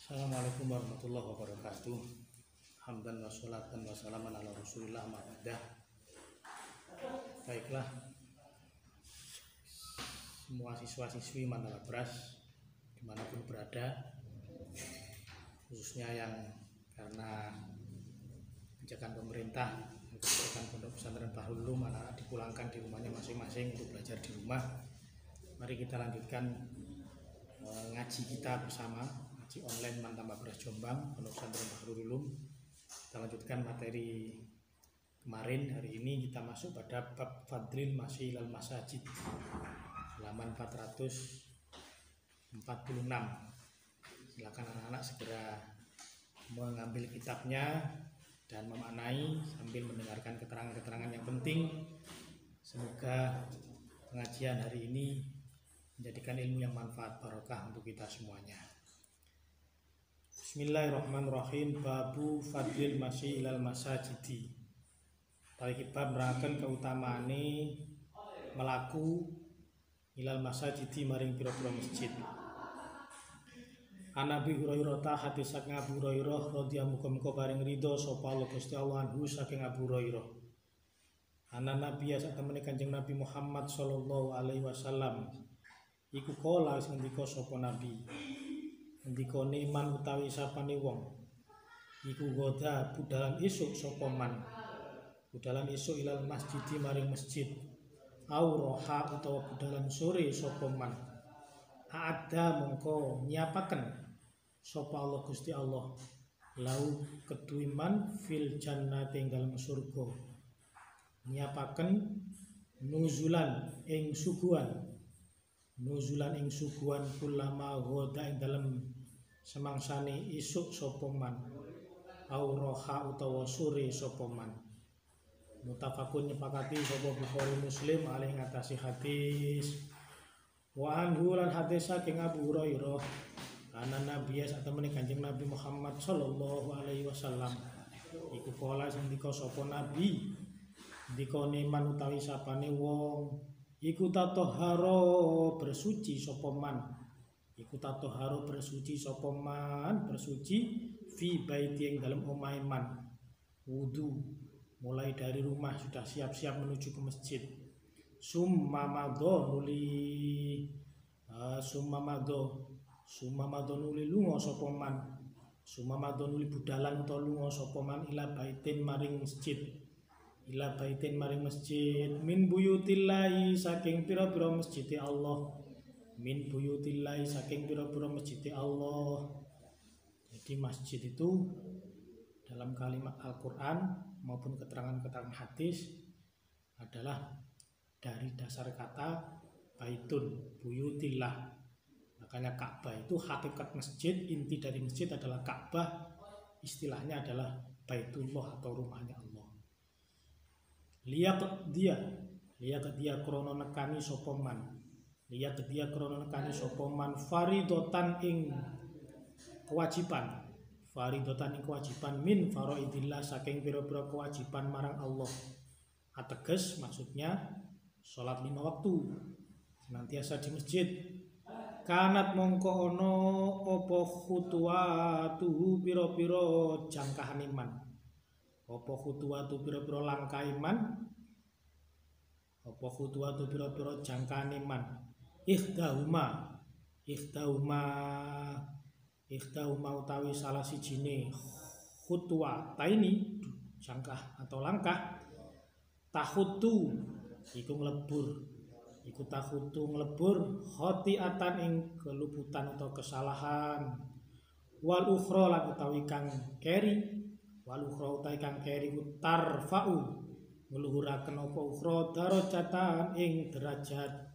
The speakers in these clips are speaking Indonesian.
Assalamualaikum warahmatullahi wabarakatuh. Hamdan wa sholatan wa salaman ala rasulillah ma'adah. Baiklah, semua siswa-siswi Mandala Bras dimanapun berada, khususnya yang karena kebijakan pemerintah, kebijakan Pondok Pesantren Bahrul Ulum, anak-anak dipulangkan di rumahnya masing-masing untuk belajar di rumah. Mari kita lanjutkan ngaji kita bersama, ngaji online Mandala Bras Jombang, Pondok Pesantren Bahrul Ulum. Kita lanjutkan materi kemarin. Hari ini kita masuk pada bab Fadlil Masyi ilal Masajid, halaman 446. Silakan anak-anak segera mengambil kitabnya dan memaknai sambil mendengarkan keterangan-keterangan yang penting. Semoga pengajian hari ini menjadikan ilmu yang manfaat barokah untuk kita semuanya. Bismillahirrahmanirrahim. Babu Fadlil Masyi ilal Masajidi. Tarik bab nerangkan keutamaane melaku ilal masajidi maring pira-pira masjid. Nabi Hurairah ta hadis saking Abu Hurairah radhiyallahu anhu paring ridho sapa Allah Gusti Allah anhu saking Abu Hurairah. Ana Nabi sak temene Kanjeng Nabi Muhammad sallallahu alaihi wasallam iku kala sing ngendika sapa Nabi. Ngendikane man utawi sapane wong iku goda budalan esuk sapa man. Budalan esuk ilal masjidi maring masjid. Au roha utawa budalan sore sapa man. Ada mongko nyiapaken sapa Allah Gusti Allah lau kedue man fil jannati ing dalem surga. Nyiapaken nuzulan ing suguhan. Nuzulan ing suguhan kulama goda ing dalem semangsane isuk sapa man. Au roha utawa sore sapa man. Mutafakun nyepakati sapa Bukhari Muslim alih ngatasi hadis. Wa anhu lan hadis saking Abu Hurairah ana Nabi sak temene Kanjeng Nabi Muhammad sallallahu alaihi wasallam iku kala sing dika sapa Nabi dikone man utawi sapane wong iku tatahharo bersuci sapa man. Iku tatahharo bersuci sapa man, bersuci fi baiti ing dalem omahe man. Wudu mulai dari rumah sudah siap-siap menuju ke masjid. Summa madho nuli lunga sapa man. Summa madho nuli budalan utawa lunga sapa man ila baitin maring masjid. Ila baitin maring masjid min buyutillahi saking pira-pira masjid Allah. Min buyutillahi saking pira-pira masjid Allah. Jadi masjid itu dalam kalimat Al-Quran maupun keterangan-keterangan hadis adalah dari dasar kata baitun, buyutillah. Makanya Ka'bah itu hakikat masjid, inti dari masjid adalah Ka'bah, istilahnya adalah Baitullah atau rumahnya Allah. Lihat dia krono nekani sapa man. Lihat dia krono nekani sapa man faridotan ing kewajiban. Faridotan ing kewajiban min faraidillah saking pira-pira kewajiban marang Allah. Ateges maksudnya salat 5 waktu senantiasa di masjid. Kanat mongko ono apa khutuwatu pira-pira jangkahan iman. Apa khutuwatu pira-pira langkah iman. Apa khutuwatu pira-pira jangkahan iman. Ikhdahuma utawi salah sijine khutwa taini jangkah atau langkah. Tahutu iku nglebur. Iku tahutu nglebur khotiatan ing keluputan atau kesalahan. Wal ukhra lan utawi kang keri. Wal ukhra utawi kang keri tarfa'u ngluhuraken apa ukhra darajatan ing derajat.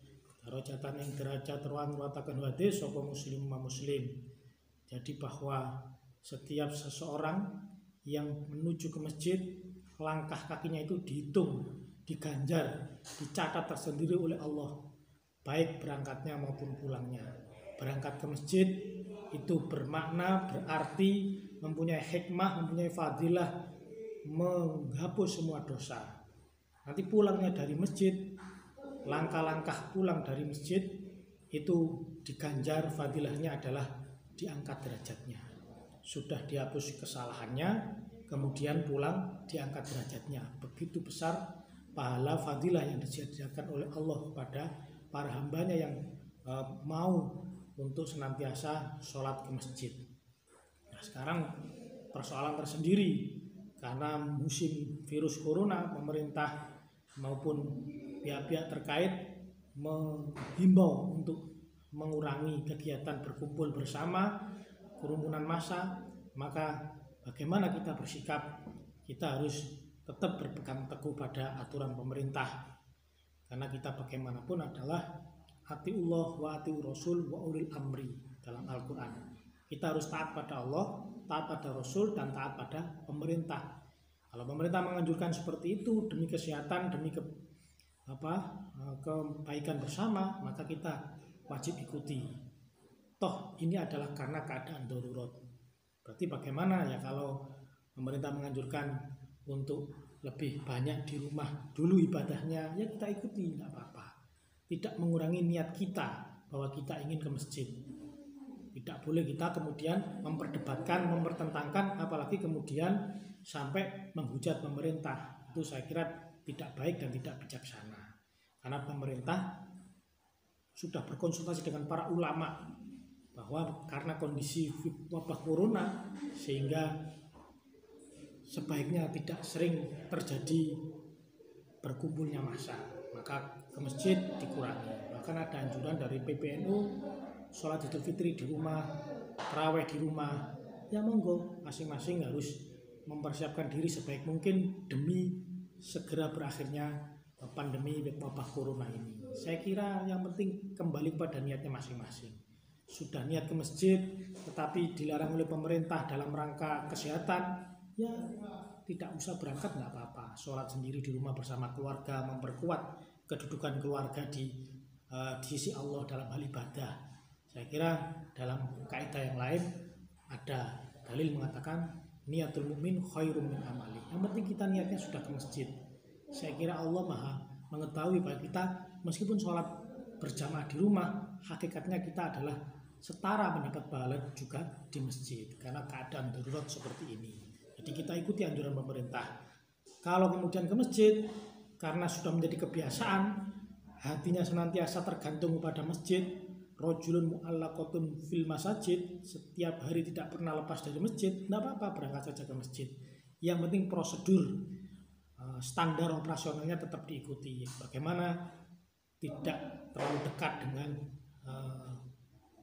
Darajatan ing derajat ruwataken hadis sapa muslim. Jadi bahwa setiap seseorang yang menuju ke masjid, langkah kakinya itu dihitung, diganjar, dicatat tersendiri oleh Allah, baik berangkatnya maupun pulangnya. Berangkat ke masjid itu bermakna, berarti mempunyai hikmah, mempunyai fadilah, menghapus semua dosa. Nanti pulangnya dari masjid, langkah-langkah pulang dari masjid itu diganjar, fadilahnya adalah diangkat derajatnya. sudah dihapus kesalahannya, kemudian pulang diangkat derajatnya. Begitu besar pahala fadilah yang disediakan oleh Allah kepada para hambanya yang mau untuk senantiasa sholat ke masjid. Nah, sekarang persoalan tersendiri karena musim virus corona, pemerintah maupun pihak-pihak terkait menghimbau untuk mengurangi kegiatan berkumpul bersama, kerumunan massa. Maka bagaimana kita bersikap? Kita harus tetap berpegang teguh pada aturan pemerintah, karena kita bagaimanapun adalah atiullah wa atiur rasul wa ulil amri dalam Al-Quran. Kita harus taat pada Allah, taat pada Rasul, dan taat pada pemerintah. Kalau pemerintah menganjurkan seperti itu demi kesehatan, demi kebaikan bersama, maka kita wajib ikuti. Toh ini adalah karena keadaan darurat. Berarti bagaimana ya kalau pemerintah menganjurkan untuk lebih banyak di rumah dulu ibadahnya, ya kita ikuti, tidak apa-apa. Tidak mengurangi niat kita bahwa kita ingin ke masjid. Tidak boleh kita kemudian memperdebatkan, mempertentangkan, apalagi kemudian sampai menghujat pemerintah. Itu saya kira tidak baik dan tidak bijaksana. Karena pemerintah sudah berkonsultasi dengan para ulama bahwa karena kondisi wabah corona sehingga sebaiknya tidak sering terjadi berkumpulnya massa, maka ke masjid dikurangi. Bahkan ada anjuran dari PBNU, sholat Idul Fitri di rumah, tarawih di rumah. Ya monggo, masing-masing harus mempersiapkan diri sebaik mungkin demi segera berakhirnya pandemi wabah corona ini. Saya kira yang penting kembali pada niatnya masing-masing. Sudah niat ke masjid tetapi dilarang oleh pemerintah dalam rangka kesehatan, ya tidak usah berangkat, nggak apa-apa. Sholat sendiri di rumah bersama keluarga, memperkuat kedudukan keluarga di sisi Allah dalam hal ibadah. Saya kira dalam kaidah yang lain ada dalil mengatakan niatul mukmin khairum min amali. Yang penting kita niatnya sudah ke masjid. Saya kira Allah Maha mengetahui bahwa kita meskipun sholat berjamaah di rumah, hakikatnya kita adalah setara mendapat pahala juga di masjid karena keadaan darurat seperti ini. Jadi kita ikuti anjuran pemerintah. Kalau kemudian ke masjid karena sudah menjadi kebiasaan, hatinya senantiasa tergantung pada masjid, rajulun mu'allaqatun fil masajid, setiap hari tidak pernah lepas dari masjid, tidak apa-apa, berangkat saja ke masjid. Yang penting prosedur standar operasionalnya tetap diikuti. Bagaimana tidak terlalu dekat dengan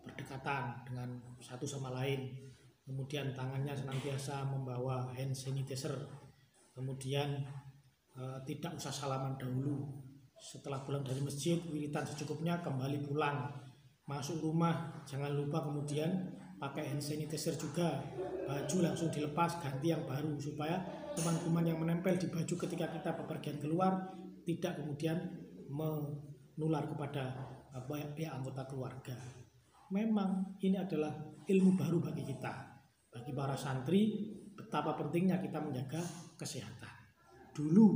berdekatan dengan satu sama lain. Kemudian tangannya senantiasa membawa hand sanitizer. Kemudian tidak usah salaman dahulu. Setelah pulang dari masjid, wiritan secukupnya, kembali pulang. Masuk rumah, jangan lupa kemudian pakai hand sanitizer juga. Baju langsung dilepas, ganti yang baru supaya kuman-kuman yang menempel di baju ketika kita bepergian keluar tidak kemudian menular kepada pihak anggota keluarga. Memang ini adalah ilmu baru bagi kita. Bagi para santri, betapa pentingnya kita menjaga kesehatan. Dulu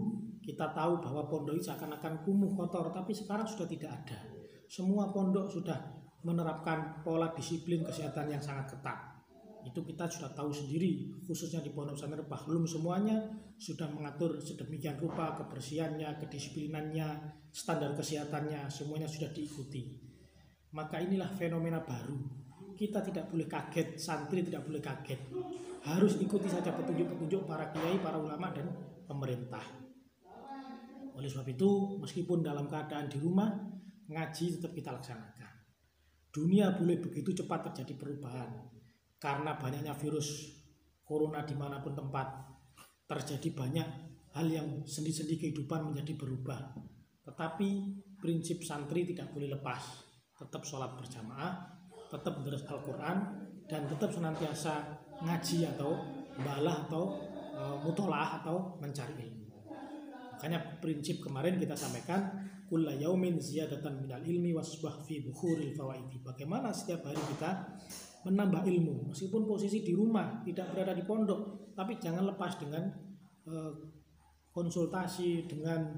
kita tahu bahwa pondok itu seakan-akan kumuh kotor, tapi sekarang sudah tidak ada. Semua pondok sudah menerapkan pola disiplin kesehatan yang sangat ketat. Itu kita sudah tahu sendiri, khususnya di pondok pesantren Bahlum semuanya sudah mengatur sedemikian rupa kebersihannya, kedisiplinannya, standar kesehatannya, semuanya sudah diikuti. Maka inilah fenomena baru. Kita tidak boleh kaget, santri tidak boleh kaget. Harus ikuti saja petunjuk-petunjuk para kiai, para ulama dan pemerintah. Oleh sebab itu, meskipun dalam keadaan di rumah, ngaji tetap kita laksanakan. Dunia boleh begitu cepat terjadi perubahan. Karena banyaknya virus corona dimanapun tempat, terjadi banyak hal yang sendi-sendi kehidupan menjadi berubah. Tetapi prinsip santri tidak boleh lepas. Tetap sholat berjamaah, tetap menulis Al-Quran, dan tetap senantiasa ngaji atau balah atau mutolaah atau mencari ilmu. Makanya prinsip kemarin kita sampaikan kulla yaumin ziyadatan minal ilmi wasbah fi bukhuril fawaidi. Bagaimana setiap hari kita menambah ilmu meskipun posisi di rumah, tidak berada di pondok, tapi jangan lepas dengan konsultasi, dengan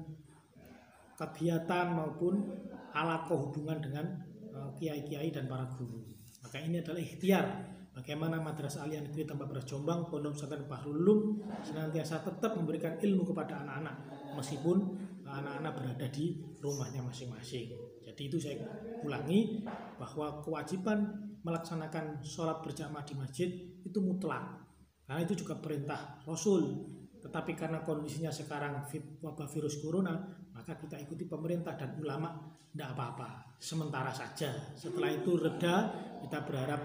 kegiatan maupun alat hubungan dengan kiai-kiai dan para guru. Maka ini adalah ikhtiar bagaimana Madrasah Aliyah Negeri Tambak Beras Jombang, Pondok Pesantren Bahrul Ulum senantiasa tetap memberikan ilmu kepada anak-anak meskipun anak-anak berada di rumahnya masing-masing. Jadi itu saya ulangi bahwa kewajiban melaksanakan sholat berjamaah di masjid itu mutlak, karena itu juga perintah Rasul. Tetapi karena kondisinya sekarang wabah virus corona, maka kita ikuti pemerintah dan ulama, tidak apa-apa, sementara saja. Setelah itu reda, kita berharap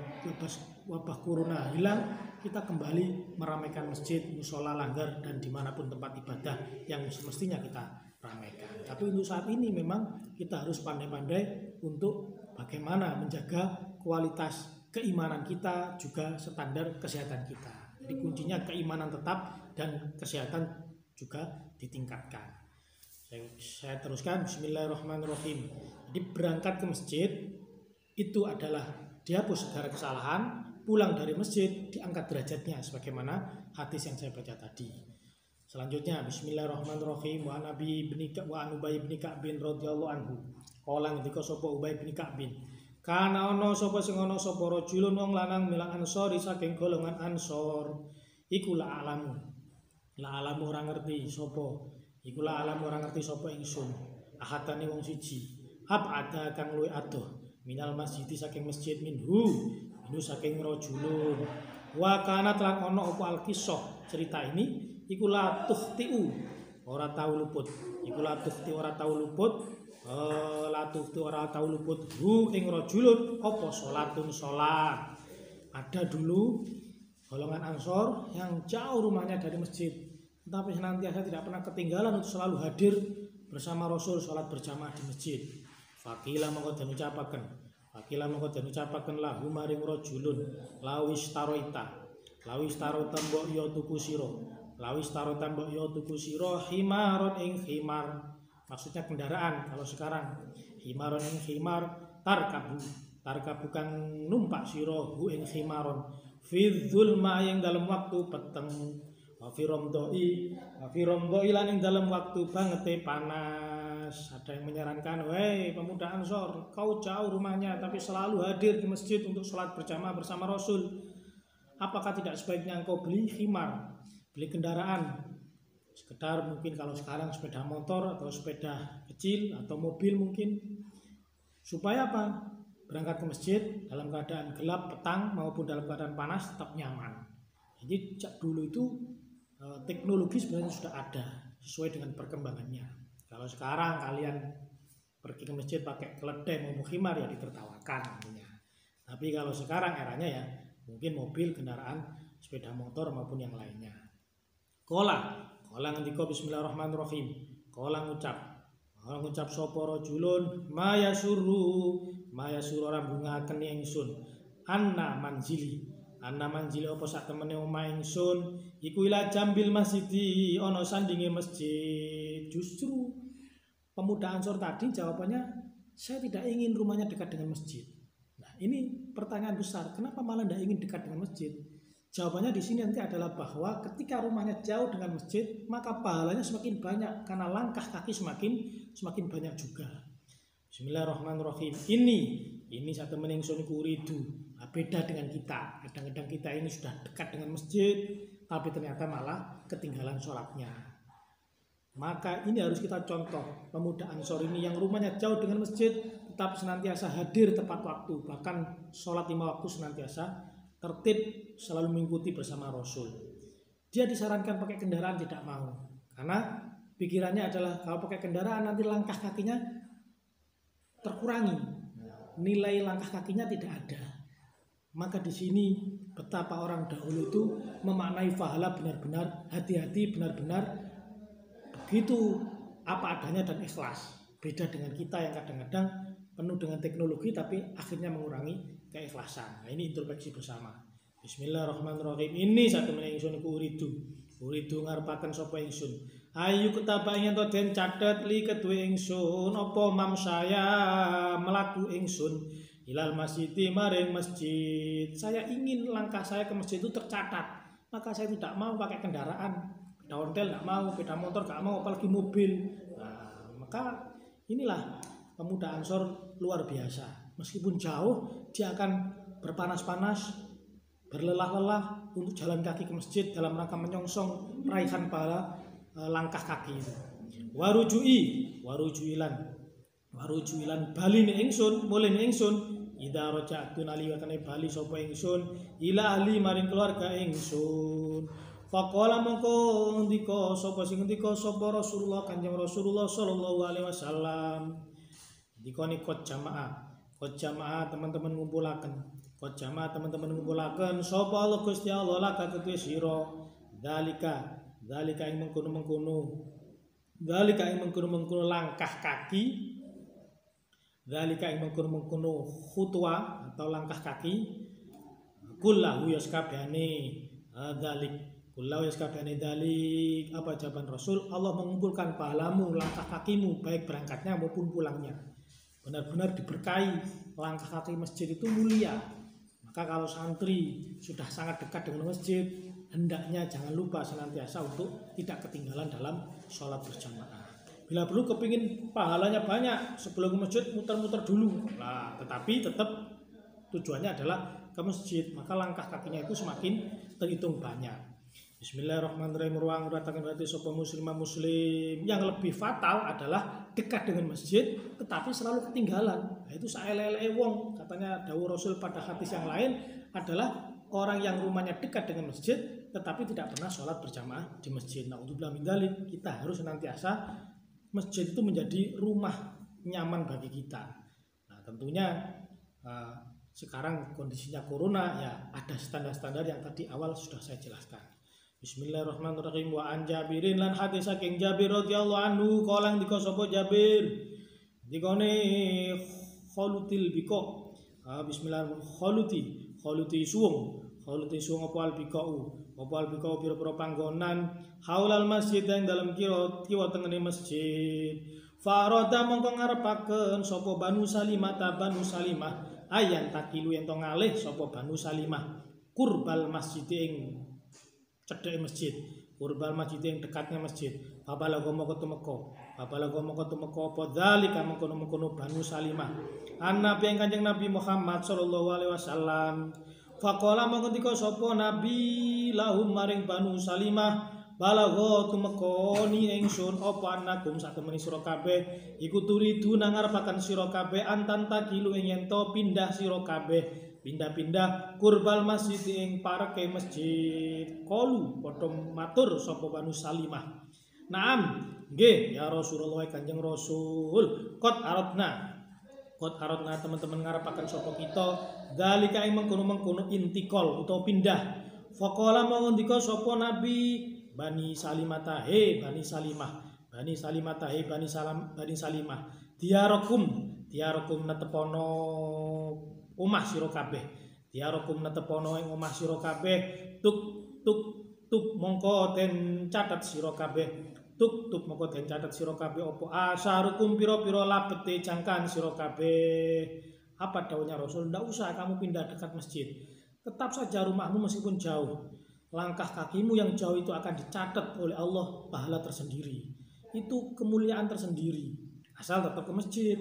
wabah corona hilang, kita kembali meramaikan masjid, musola, langgar, dan dimanapun tempat ibadah yang semestinya kita ramaikan. Tapi untuk saat ini memang kita harus pandai-pandai untuk bagaimana menjaga kualitas keimanan kita, juga standar kesehatan kita. Jadi kuncinya keimanan tetap dan kesehatan juga ditingkatkan. Saya teruskan, bismillahirrahmanirrahim. Jadi berangkat ke masjid itu adalah dihapus segala kesalahan, pulang dari masjid diangkat derajatnya sebagaimana hadis yang saya baca tadi. Selanjutnya bismillahirrahmanirrahim, wa Nabi bin Ubay bin Ka'b radhiyallahu anhu. Kala ngendika sapa Ubay bin Ka'b, kana ana sapa sing ana sapa rajulun wong lanang milang ansori saking golongan ansor, iku la alamu ora ngerti sapa, iku la alamu ora ngerti sapa ingsun, ahatane wong siji, ada kang luwih adoh minal masjid saking masjid minhu saking rajulun, wa kanat lan ana apa al-qissah cerita ini iku la tuhtiu ora tau luput, iku la tuhtiu ora tau luput, ora tau luput hu ing rajulun apa salatun salat. Ada dulu golongan Ansor yang jauh rumahnya dari masjid, tetapi senantiasa tidak pernah ketinggalan untuk selalu hadir bersama Rasul sholat berjamaah di masjid. Fakila mongko den ucapaken lahu maring rajulun lawis taroita mbok yo tuku sira himaron ing himar, maksudnya kendaraan. Kalau sekarang himaron ing himar tarkabu kang numpak sira hu ing himaron fi dzulma yang dalam waktu peteng, wa fi romdoi lan ing dalam waktu banget panas. Ada yang menyarankan, wahai pemuda Ansor, kau jauh rumahnya tapi selalu hadir di masjid untuk sholat berjamaah bersama Rasul. Apakah tidak sebaiknya engkau beli khimar, beli kendaraan, sekedar mungkin kalau sekarang sepeda motor atau sepeda kecil atau mobil mungkin, supaya apa? Berangkat ke masjid dalam keadaan gelap petang maupun dalam keadaan panas tetap nyaman. Jadi dulu itu teknologi sebenarnya sudah ada sesuai dengan perkembangannya. Kalau sekarang kalian pergi ke masjid pakai keledai maupun khimar ya ditertawakan namanya. Tapi kalau sekarang eranya ya mungkin mobil, kendaraan, sepeda motor maupun yang lainnya. Kola ngendika bismillahirrahmanirrahim. Kola ngucap sapa rajulun maya suru ora bungaken ingsun anna manzili apa sak temene omah ingsun iku ila jambil masjidi ana sandinge masjid. Justru pemuda Ansor tadi jawabannya, saya tidak ingin rumahnya dekat dengan masjid. Nah, ini pertanyaan besar, kenapa malah tidak ingin dekat dengan masjid? Jawabannya di sini nanti adalah bahwa ketika rumahnya jauh dengan masjid, maka pahalanya semakin banyak karena langkah kaki semakin banyak juga. Bismillahirrahmanirrahim. Ini satu meningsun kuridu. Nah, beda dengan kita. Kadang-kadang kita ini sudah dekat dengan masjid, tapi ternyata malah ketinggalan sholatnya. Maka ini harus kita contoh pemuda Ansor ini yang rumahnya jauh dengan masjid, tetap senantiasa hadir tepat waktu, bahkan sholat 5 waktu senantiasa tertib, selalu mengikuti bersama Rasul. Dia disarankan pakai kendaraan, tidak mau, karena pikirannya adalah kalau pakai kendaraan nanti langkah kakinya terkurangi, nilai langkah kakinya tidak ada. Maka di sini betapa orang dahulu itu memaknai pahala benar-benar hati-hati, benar-benar begitu apa adanya dan ikhlas. Beda dengan kita yang kadang-kadang penuh dengan teknologi tapi akhirnya mengurangi keikhlasan. Nah, ini introspeksi bersama. Bismillahirrahmanirrahim. Ini satu meneh ingsun iku uridu ngarepaken sapa ingsun. Ayu ketaba ing ento den catet li kedue ingsun apa mam saya melaku ingsun ilal masjidi maring masjid. Saya ingin langkah saya ke masjid itu tercatat. Maka saya tidak mau pakai kendaraan. Sepeda ontel nggak mau, sepeda motor nggak mau, apalagi mobil. Nah, maka inilah pemuda Ansor luar biasa. Meskipun jauh, dia akan berpanas-panas, berlelah-lelah untuk jalan kaki ke masjid dalam rangka menyongsong raihan pahala langkah kaki itu. Warujuilan bali ni ingsun mulai ni ingsun ida roja'tu naliwakane bali sapa ingsun ila ahli maring keluarga ingsun. Faqala mongko ngendika sapa sing ngendika sapa Rasulullah Kanjeng Rasulullah sallallahu alaihi wasallam. Dikone kot jamaah teman-teman ngumpulaken. Kot jamaah teman-teman ngumpulaken sapa Allah Gusti Allah laka kedue sira. Dalika ing mengkono-mengkono langkah kaki. Dalika ing mengkono-mengkono khutwa atau langkah kaki. Kullahu yaskabane dalik. Apa jawaban Rasul? Allah mengumpulkan pahalamu, langkah kakimu baik berangkatnya maupun pulangnya. Benar-benar diberkahi. Langkah kaki masjid itu mulia. Maka kalau santri sudah sangat dekat dengan masjid, hendaknya jangan lupa senantiasa untuk tidak ketinggalan dalam sholat berjamaah. Bila perlu kepingin pahalanya banyak, sebelum ke masjid muter-muter dulu. Nah, tetapi tetap tujuannya adalah ke masjid, maka langkah kakinya itu semakin terhitung banyak. Bismillahirrahmanirrahim. Ruang ratakan hati sapa muslimah muslim. Yang lebih fatal adalah dekat dengan masjid tetapi selalu ketinggalan. Nah, itu saelele wong, katanya dawuh Rasul pada hadis yang lain adalah orang yang rumahnya dekat dengan masjid tetapi tidak pernah sholat berjamaah di masjid. Naudzubillah min dzalik. Kita harus senantiasa masjid itu menjadi rumah nyaman bagi kita. Nah, tentunya sekarang kondisinya corona, ya ada standar-standar yang tadi awal sudah saya jelaskan. Bismillahirrahmanirrahim. Wa an Jabirin lan hadis saking Jabir radhiyallahu anhu qala ndika sapa Jabir dikone kholutil biko. Bismillahirrahmanirrahim. Kholuti suwung apa albikau pira-pira panggonan haulal masjid yang dalam kiwa tengene masjid. Farada mongko ngarepaken sapa Banu Salimah ayan takilu ento ngalih sapa Banu Salimah kurbal masjid ing cedheke masjid, kurbal masjid ing dekatnya masjid. Babalago moko tumeka apa dzalika mengkono-mengkono Banu Salimah Nabi yang Kanjeng Nabi Muhammad sallallahu alaihi wasallam. Faqala mengko sapa Nabi lahum maring Banu Salimah balagha tumekoni ingsun apa anakum satemene sira kabeh iku turidu nang ngarepaken sira kabeh antan takilu ing yen to pindah sira kabeh pindah-pindah kurbal masjid ing pareke masjid. Qalu padha matur sapa Banu Salimah. Naam, nggih ya Rasulullah Kanjeng Rasul. Qad aradna teman-teman ngarepaken sapa kita dalika ing mengkono-mengkono intikal utawa pindah. Faqala mongko ndika sapa Nabi Bani Salimah diarakum netepono omah sira kabeh. Diarakum netepono ing omah sira kabeh tuk mongko den catet sira kabeh. Tuk mongko den catet sira kabeh apa asarukum pira-pira labete jangkan sira kabeh. Apa dawuhnya Rasul? Ndak usah kamu pindah dekat masjid. Tetap saja rumahmu meskipun jauh. Langkah kakimu yang jauh itu akan dicatat oleh Allah pahala tersendiri. Itu kemuliaan tersendiri. Asal tetap ke masjid.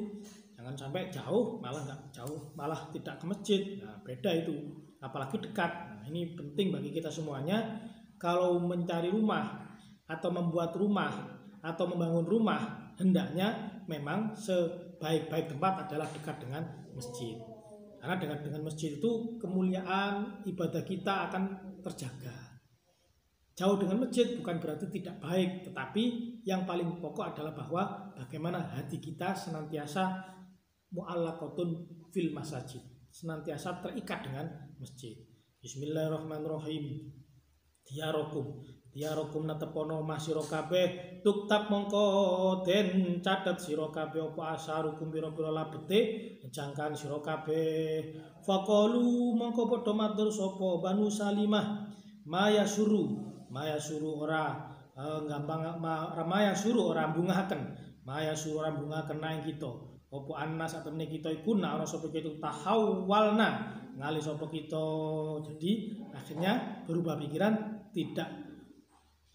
Jangan sampai jauh malah enggak jauh, malah tidak ke masjid. Nah, beda itu. Apalagi dekat. Nah, ini penting bagi kita semuanya. Kalau mencari rumah atau membuat rumah atau membangun rumah, hendaknya memang sebaik-baik tempat adalah dekat dengan masjid. Karena dengan masjid itu kemuliaan ibadah kita akan terjaga. Jauh dengan masjid bukan berarti tidak baik, tetapi yang paling pokok adalah bahwa bagaimana hati kita senantiasa mu'allaqatun fil masajid, senantiasa terikat dengan masjid. Bismillahirrahmanirrahim. Diarokum natepono masira kabeh tuktab mongko den catet sira kabeh apa asarukum pira-pira labete jangkan sira kabeh. Faqalu mongko padha matur sapa Banu Salimah maya suruh ora gampang maya suruh ora bungahaken nang kita apa annas atemene kita iku nek ana sapa kita tahawalna ngalih sapa kita. Jadi akhirnya berubah pikiran, tidak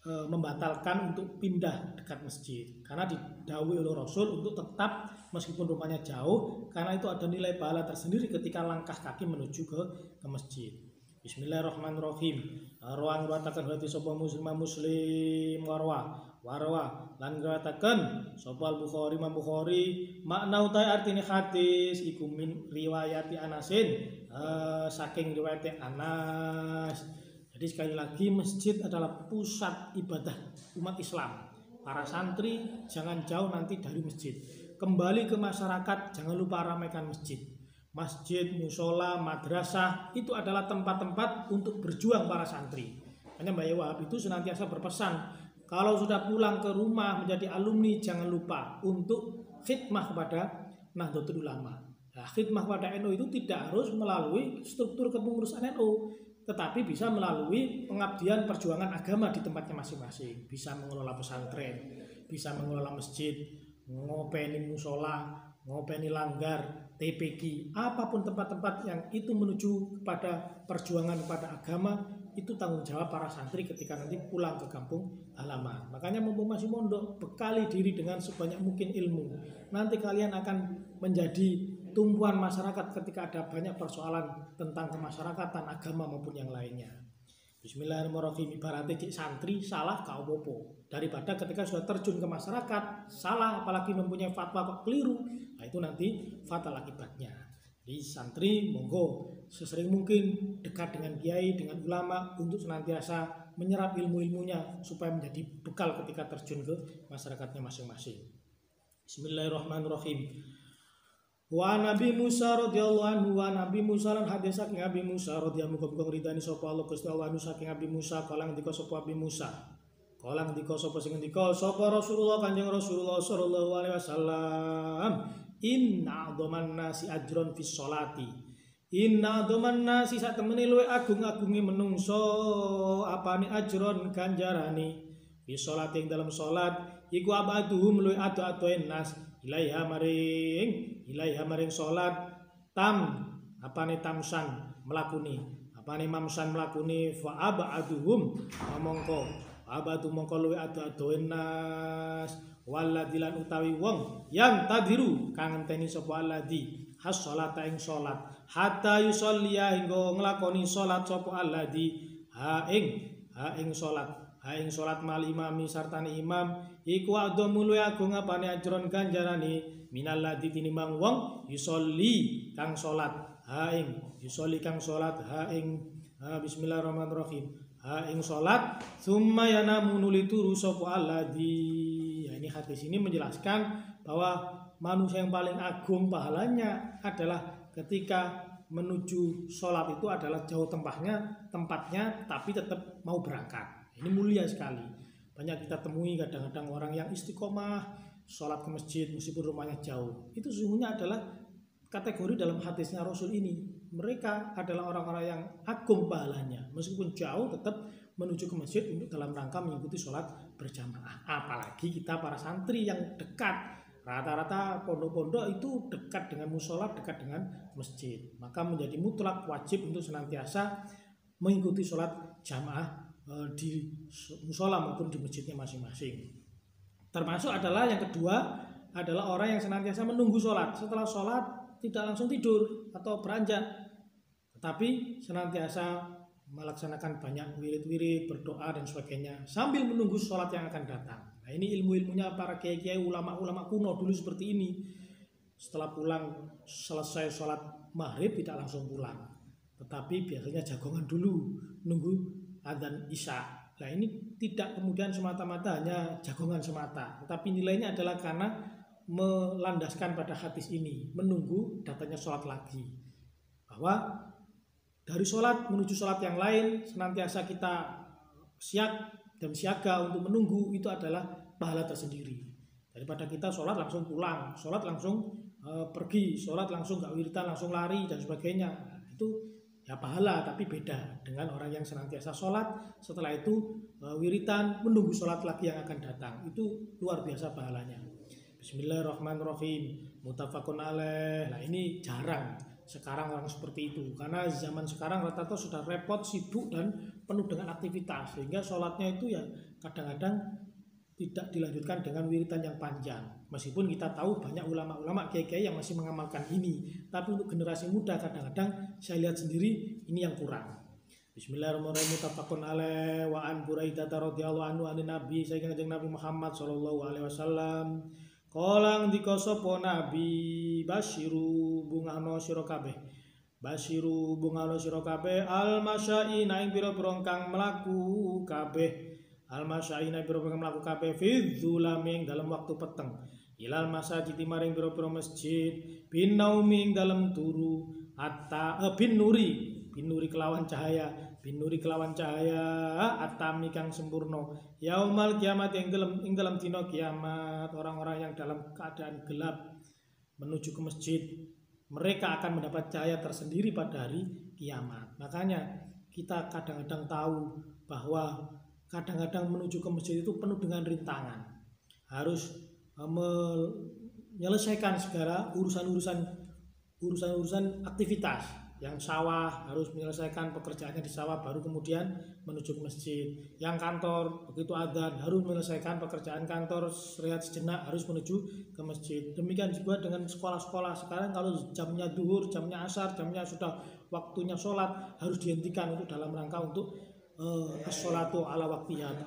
membatalkan untuk pindah dekat masjid karena didhawuhi oleh Rasul untuk tetap meskipun rumahnya jauh, karena itu ada nilai pahala tersendiri ketika langkah kaki menuju ke masjid. Bismillahirrahmanirrahim. Ruang ngruwataken hati sapa muslim warwa lan ngruwataken sapa Al-Bukhari makna utawi artine hadis iku min riwayati Anasin saking riwayat Anas. Jadi sekali lagi masjid adalah pusat ibadah umat Islam. Para santri jangan jauh nanti dari masjid. Kembali ke masyarakat, jangan lupa ramaikan masjid. Masjid, musola, madrasah itu adalah tempat-tempat untuk berjuang para santri. Hanya Mbak Wahab itu senantiasa berpesan, kalau sudah pulang ke rumah menjadi alumni jangan lupa untuk khidmah kepada Nahdlatul Ulama. Nah, khidmah kepada NU itu tidak harus melalui struktur kepengurusan NU, tetapi bisa melalui pengabdian perjuangan agama di tempatnya masing-masing. Bisa mengelola pesantren, bisa mengelola masjid, ngopeni musola, ngopeni langgar, TPQ, apapun tempat-tempat yang itu menuju kepada perjuangan pada agama, itu tanggung jawab para santri ketika nanti pulang ke kampung halaman. Makanya mumpung masih mondok, bekali diri dengan sebanyak mungkin ilmu. Nanti kalian akan menjadi tumpuan masyarakat ketika ada banyak persoalan tentang kemasyarakatan, agama maupun yang lainnya. Bismillahirrahmanirrahim. Ibaratnya cik santri salah kau bopo, daripada ketika sudah terjun ke masyarakat salah, apalagi mempunyai fatwa kok keliru, nah itu nanti fatal akibatnya. Jadi santri monggo sesering mungkin dekat dengan kiai, dengan ulama untuk senantiasa menyerap ilmu-ilmunya supaya menjadi bekal ketika terjun ke masyarakatnya masing-masing. Bismillahirrahmanirrahim. Wa Nabi Musa radhiyallahu anhu wa Nabi Musa lan hadis saking Nabi Musa radhiyallahu anhu ridani sapa Allah Gusti Allah anu saking Nabi Musa kalang dika sapa Nabi Musa kalang dika sapa sing ngendika sapa Rasulullah Kanjeng Rasulullah sallallahu alaihi wasallam inna a'dhaman nasi ajron fis sholati inna a'dhaman nasi sak temene luwih agung-agunge menungso apane ajron ganjarane fis sholati ing dalam salat iku abaduhum luwih ado-adoen nas ilaiha maring salat apane tamsan melakuni apane mamsan melakuni fa abaduhum mongko luwih ado-adoen nas waladilan utawi wong yang tadiru kang ngenteni sapa aladi has salata ing salat hatta yusolliya hingga nglakoni salat sapa aladi ha ing salat mal imami sartane imam iku adamu luwih agung apane ajron ganjarane minal ladzi tinimbang wong yusolli kang salat bismillahirrahmanirrahim ha ing salat summa yanamu nuli turu sapa alladzi. Ya, ini hadis ini menjelaskan bahwa manusia yang paling agung pahalanya adalah ketika menuju salat itu adalah jauh tempatnya tapi tetap mau berangkat. Ini mulia sekali. Banyak kita temui kadang-kadang orang yang istiqomah sholat ke masjid meskipun rumahnya jauh. Itu sesungguhnya adalah kategori dalam hadisnya Rasul ini. Mereka adalah orang-orang yang agung pahalanya. Meskipun jauh tetap menuju ke masjid untuk dalam rangka mengikuti sholat berjamaah. Apalagi kita para santri yang dekat. Rata-rata pondok-pondok itu dekat dengan musola, dekat dengan masjid. Maka menjadi mutlak wajib untuk senantiasa mengikuti sholat jamaah di musola maupun di masjidnya masing-masing. Termasuk adalah yang kedua adalah orang yang senantiasa menunggu sholat. Setelah sholat tidak langsung tidur atau beranjak, tetapi senantiasa melaksanakan banyak wirid-wirid, berdoa dan sebagainya sambil menunggu sholat yang akan datang. Nah, ini ilmu-ilmunya para kiai-kiai ulama-ulama kuno dulu seperti ini. Setelah pulang selesai sholat maghrib tidak langsung pulang, tetapi biasanya jagongan dulu nunggu adzan isya. Nah, ini tidak kemudian semata-mata hanya jagongan semata, tetapi nilainya adalah karena melandaskan pada hadis ini, menunggu datanya sholat lagi. Bahwa dari sholat menuju sholat yang lain senantiasa kita siap dan siaga untuk menunggu, itu adalah pahala tersendiri. Daripada kita sholat langsung pulang, sholat langsung pergi, sholat langsung gak wiritan, langsung lari dan sebagainya. Nah, itu ya pahala, tapi beda dengan orang yang senantiasa sholat, setelah itu wiritan, menunggu sholat lagi yang akan datang. Itu luar biasa pahalanya. Bismillahirrahmanirrahim. Muttafaqun alaih. Nah, ini jarang sekarang orang seperti itu, karena zaman sekarang rata-rata sudah repot, sibuk dan penuh dengan aktivitas, sehingga sholatnya itu ya kadang-kadang tidak dilanjutkan dengan wiritan yang panjang. Meskipun kita tahu banyak ulama-ulama kiai-kiai yang masih mengamalkan ini, tapi untuk generasi muda kadang-kadang saya lihat sendiri ini yang kurang. Bismillahirrahmanirrahim. Muttafaqun alaih wa an Buraidah radhiyallahu anhu anin Nabi saking Kanjeng Nabi Muhammad sallallahu alaihi wasallam. Kala ngendika sapa Nabi, basyiru bungahno sira kabeh. Basyiru bungahno sira kabeh al-masyaina ing pira-pira kang mlaku kabeh. Al-masyaina pira-pira mlaku kabeh fi dzulami dalam waktu peteng. Ilal masajid maring pira-pira masjid binaumi ing dalem turu hatta bin nuri kelawan cahaya atami kang sempurna yaumal kiamat ing dalam dina kiamat. Orang-orang yang dalam keadaan gelap menuju ke masjid, mereka akan mendapat cahaya tersendiri pada hari kiamat. Makanya kita kadang-kadang tahu bahwa kadang-kadang menuju ke masjid itu penuh dengan rintangan, harus menyelesaikan segala urusan aktivitas. Yang sawah harus menyelesaikan pekerjaannya di sawah baru kemudian menuju ke masjid. Yang kantor begitu adzan harus menyelesaikan pekerjaan kantor, rehat sejenak harus menuju ke masjid. Demikian juga dengan sekolah-sekolah sekarang, kalau jamnya duhur, jamnya asar, jamnya sudah waktunya sholat harus dihentikan untuk dalam rangka untuk as-sholatu ala waktiha,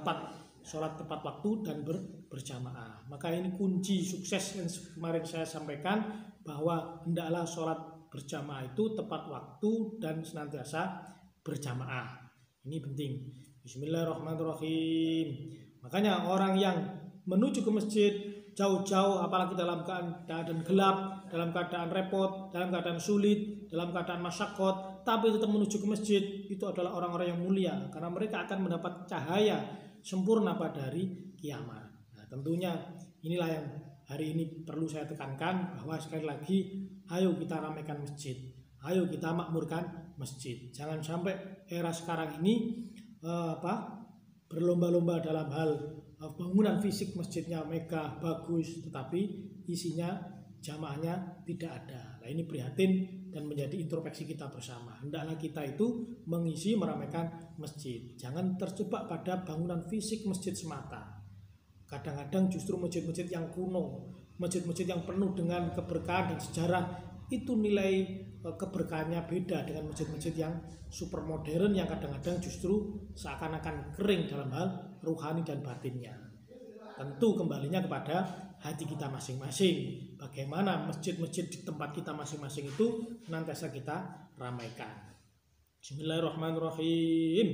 sholat tepat waktu dan berjamaah. Maka ini kunci sukses yang kemarin saya sampaikan, bahwa hendaklah sholat berjamaah itu tepat waktu dan senantiasa berjamaah. Ini penting. Bismillahirrahmanirrahim. Makanya orang yang menuju ke masjid jauh-jauh, apalagi dalam keadaan gelap, dalam keadaan repot, dalam keadaan sulit, dalam keadaan masyakot, tapi tetap menuju ke masjid, itu adalah orang-orang yang mulia, karena mereka akan mendapat cahaya sempurna pada hari kiamat. Nah, tentunya inilah yang hari ini perlu saya tekankan, bahwa sekali lagi ayo kita ramaikan masjid, ayo kita makmurkan masjid. Jangan sampai era sekarang ini berlomba-lomba dalam hal bangunan fisik masjidnya megah bagus, tetapi isinya jamaahnya tidak ada. Nah, ini prihatin dan menjadi introspeksi kita bersama. Hendaklah kita itu mengisi meramaikan masjid. Jangan terjebak pada bangunan fisik masjid semata. Kadang-kadang justru masjid-masjid yang kuno, masjid-masjid yang penuh dengan keberkahan dan sejarah, itu nilai keberkahannya beda dengan masjid-masjid yang super modern, yang kadang-kadang justru seakan-akan kering dalam hal ruhani dan batinnya. Tentu kembalinya kepada hati kita masing-masing. Bagaimana masjid-masjid di tempat kita masing-masing itu senantiasa kita ramaikan. Bismillahirrahmanirrahim.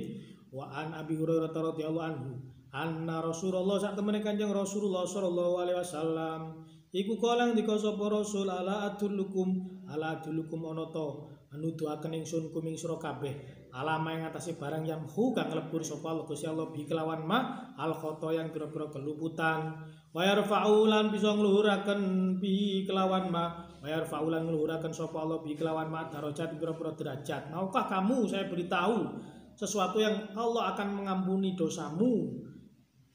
Wa an Abi Hurairah radhiyallahu anhu anna Rasulullah sak temene Kanjeng Rasulullah sallallahu alaihi wasallam iku kala ndika sapa Rasul ala adulukum ana ta nuduhaken ingsun kuming sira kabeh alama ing atase barang yang kang lebur sapa Allah Gusti Allah bi kelawan ma al khata yang pira-pira keluputan wa yarfa'ulan bisa ngluhuraken bi kelawan ma wa yarfa'ulan ngluhuraken sapa Allah bi kelawan ma darajat pira-pira derajat. Maukah kamu saya beritahu sesuatu yang Allah akan mengampuni dosamu,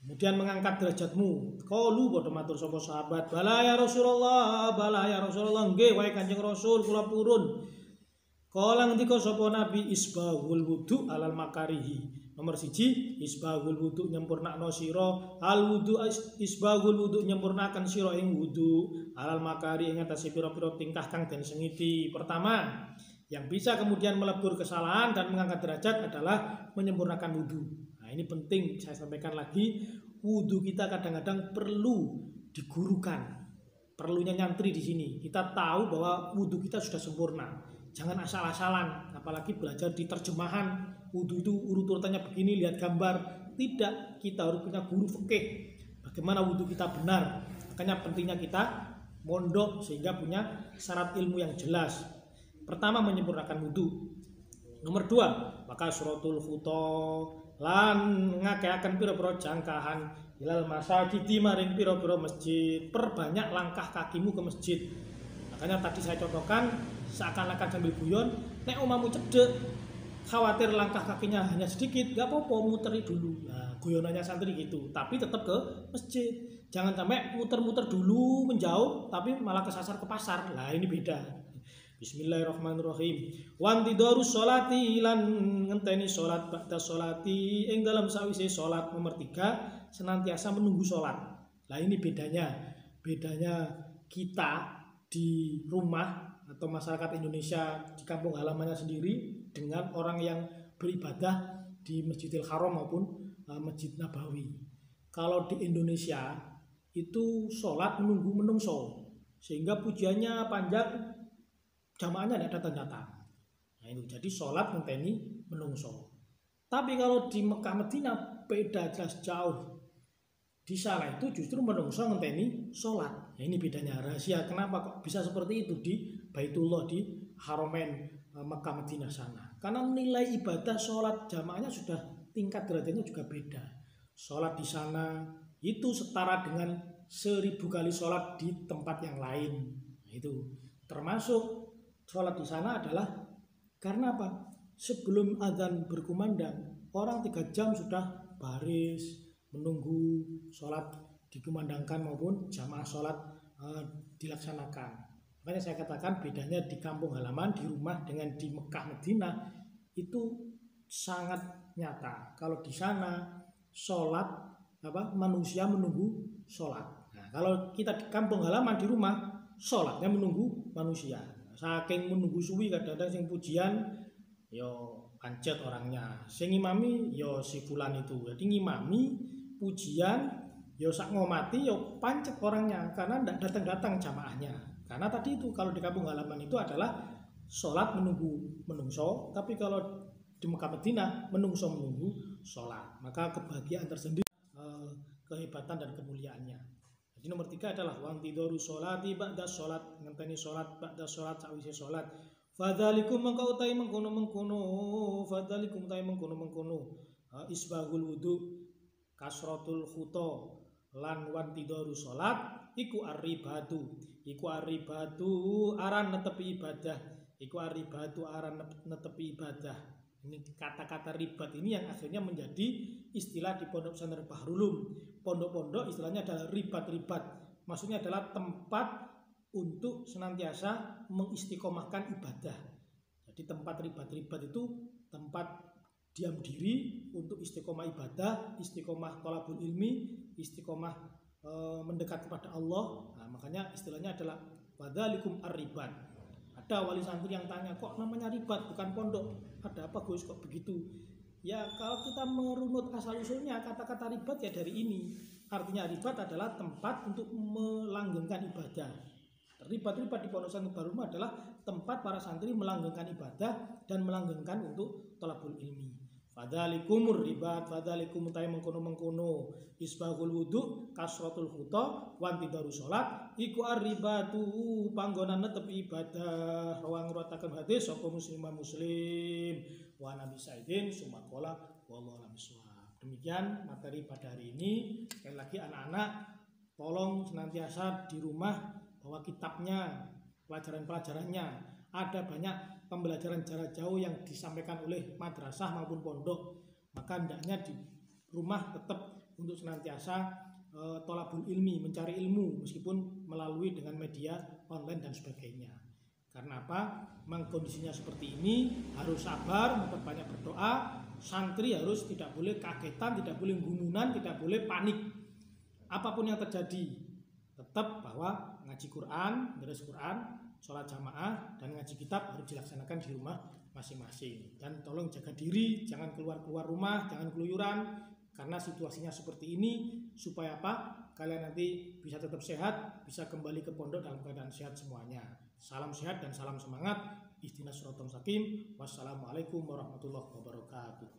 kemudian mengangkat derajatmu? Qalu padha matur sapa sahabat, bala ya Rasulullah, nggih wae Kanjeng Rasul, kula purun. Kala ngendika sapa Nabi, isbahul wudu alal makarihi. Nomor 1, isbahul wudu nyempurnakno sira, al wudu isbahul wudu nyempurnakan sira ing wudu, alal makari ing atase pira-pira tingkah kang den sengiti. Pertama, yang bisa kemudian melebur kesalahan dan mengangkat derajat adalah menyempurnakan wudu. Nah, ini penting saya sampaikan lagi, wudu kita kadang-kadang perlu digurukan, perlunya nyantri di sini. Kita tahu bahwa wudu kita sudah sempurna, jangan asal-asalan, apalagi belajar di terjemahan wudu itu urut-urutannya begini, lihat gambar. Tidak, kita harus punya guru fikih bagaimana wudu kita benar. Makanya pentingnya kita mondok sehingga punya syarat ilmu yang jelas. Pertama, menyempurnakan wudu. Nomor 2, maka suratul khuta lan ngakeaken pira-pira jangkahan ilal masajid maring pira-pira masjid. Perbanyak langkah kakimu ke masjid. Makanya tadi saya contohkan seakan-akan sambil guyon, nek omamu cedek khawatir langkah kakinya hanya sedikit, gak apa-apa, muteri dulu. Nah, guyonannya santri gitu, tapi tetap ke masjid. Jangan sampai muter-muter dulu menjauh tapi malah kesasar ke pasar. Nah, ini beda. Bismillahirrahmanirrahim. Wanti darus sholati lan ngenteni sholat ba'da sholati ing dalam sawise sholat. Nomor 3, senantiasa menunggu sholat. Nah, ini bedanya kita di rumah atau masyarakat Indonesia di kampung halamannya sendiri dengan orang yang beribadah di Masjidil Haram maupun Masjid Nabawi. Kalau di Indonesia itu sholat menunggu menungso, sehingga pujiannya panjang, jamaahnya tidak datang-datang. Nah itu jadi sholat ngenteni menungso. Tapi kalau di Mekah Madinah beda jelas jauh. Di sana itu justru menungso ngenteni sholat. Nah ini bedanya, rahasia kenapa kok bisa seperti itu di Baitullah, di Haramain Mekah Madinah sana. Karena nilai ibadah sholat jamaahnya sudah tingkat derajatnya juga beda. Sholat di sana itu setara dengan 1000 kali sholat di tempat yang lain. Nah, itu termasuk sholat di sana adalah karena apa? Sebelum azan berkumandang, orang 3 jam sudah baris menunggu sholat dikumandangkan maupun jamaah sholat dilaksanakan. Makanya saya katakan bedanya di kampung halaman, di rumah dengan di Mekah Madinah itu sangat nyata. Kalau di sana sholat manusia menunggu sholat. Nah, kalau kita di kampung halaman di rumah sholatnya menunggu manusia. Saking menunggu suwi kadang-kadang sing pujian yo pancet orangnya, sing ngimami yo si fulan itu. Jadi ngimami pujian yo sak ngomati yo pancet orangnya karena tidak datang-datang jamaahnya. Karena tadi itu kalau di kampung halaman itu adalah sholat menunggu menungso, tapi kalau di Mekah Madinah menungso menunggu sholat. Maka kebahagiaan tersendiri, kehebatan dan kemuliaannya. Jadi nomor 3 adalah wantidoru sholati ba'da sholat, ngenteni sholat ba'da sholat sawise sholat. Fadzalikum mangka utai mengkono fadzalikum utai mengkono isbahul wudu kasratul khuta lan wantidoru sholat iku arribatu aran netepi ibadah, iku arribatu aran netepi ibadah. Ini kata-kata ribat ini yang akhirnya menjadi istilah di pondok pesantren Bahrul Ulum. Pondok-pondok istilahnya adalah ribat-ribat. Maksudnya adalah tempat untuk senantiasa mengistiqomahkan ibadah. Jadi tempat ribat-ribat itu tempat diam diri untuk istiqomah ibadah, istiqomah thalabul ilmi, istiqomah mendekat kepada Allah. Nah, makanya istilahnya adalah wadzalikum ar-ribat. Ada wali santri yang tanya, kok namanya ribat bukan pondok? Ada apa Gus kok begitu? Ya kalau kita merunut asal usulnya kata-kata ribat ya dari ini. Artinya ribat adalah tempat untuk melanggengkan ibadah. Ribat-ribat di pondok pesantren Bahrul Ulum adalah tempat para santri melanggengkan ibadah dan melanggengkan untuk thalabul ilmi. Fadzalikumur ribat, fadzalikum utai mengkono isbahul wudu kasratul khuta wantidaru sholat iku arribatu panggonan netepi ibadah. Rawang nguratakan hadis sapa muslim wa Nabi Saidin sumakola wallahu a'lam bishawab. Demikian materi pada hari ini. Sekali lagi anak-anak tolong senantiasa di rumah bawa kitabnya, pelajaran-pelajarannya. Ada banyak pembelajaran jarak jauh yang disampaikan oleh madrasah maupun pondok. Maka hendaknya di rumah tetap untuk senantiasa thalabul ilmi, mencari ilmu meskipun melalui dengan media online dan sebagainya. Karena apa? Memang kondisinya seperti ini, harus sabar, memperbanyak berdoa. Santri harus tidak boleh kagetan, tidak boleh gumunan, tidak boleh panik. Apapun yang terjadi, tetap bahwa ngaji Quran, beres Quran, sholat jamaah dan ngaji kitab harus dilaksanakan di rumah masing-masing. Dan tolong jaga diri, jangan keluar-keluar rumah, jangan keluyuran karena situasinya seperti ini. Supaya apa? Kalian nanti bisa tetap sehat, bisa kembali ke pondok dalam keadaan sehat semuanya. Salam sehat dan salam semangat. Ihdinas siratal mustaqim. Wassalamualaikum warahmatullahi wabarakatuh.